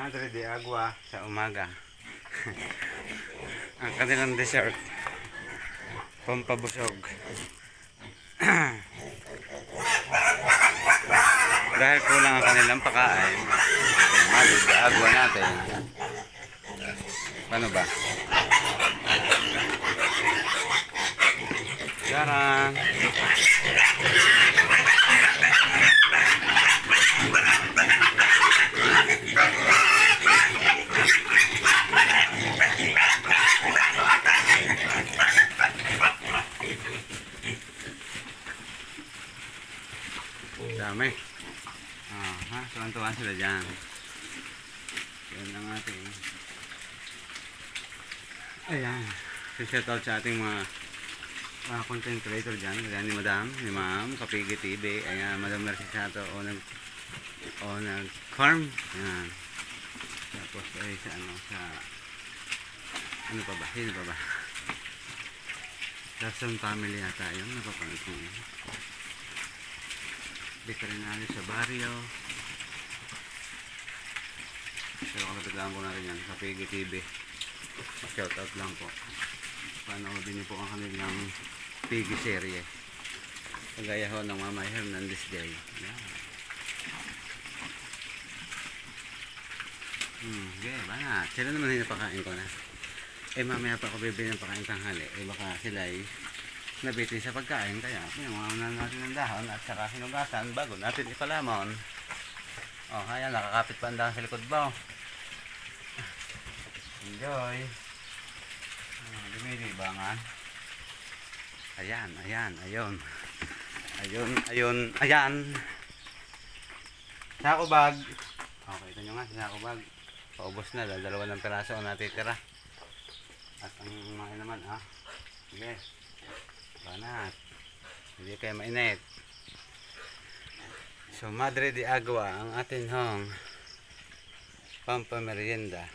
Madre de Agua sa umaga. Ang kanilang dessert, pampabusog. Dahil kulang ang kanilang pagkain, Madre de Agua natin. Paano ba? Jarang. Dami. Tuwan-tuwan sila dyan. Yan ang ating. Ayan. Shout out sa ating mga content creator dyan. Ayan ni Madam, ni Ma'am, Kapigi TV. Ayan, Madam Mercy Sato. O nag-farm. Ayan. Tapos ay sa ano pa ba? Sino pa ba? Dasam family yata yun. Napapanood ko yun. Veterinary sa barrio. Pero kalapit po natin yan sa PG TV. Shout out lang po. Panoodin niyo po ang kanilang PG serye. Kagaya ho ng Mama Hernandez Day. Yan. Okay, banat. Sila naman hinapakain ko na. Mamaya pa ako bibili ng pakain tanghali. Baka sila ay nabitin sa pagkain. Kaya pinangunan natin ng dahon at saka hinugasan bago natin ipalamon. Ayan, nakakapit pa ang dahon sa likod ba? Enjoy. Lumilibangan. Ayan. Ayan. Sako bag. Okay, ito nyo nga, sako bag. Paubos na, dalawa ng piraso ang natitira. At ang mga naman, sige. Banat. Hindi kayo mainit. So, Madre de Agua ang atin hong pampamerienda.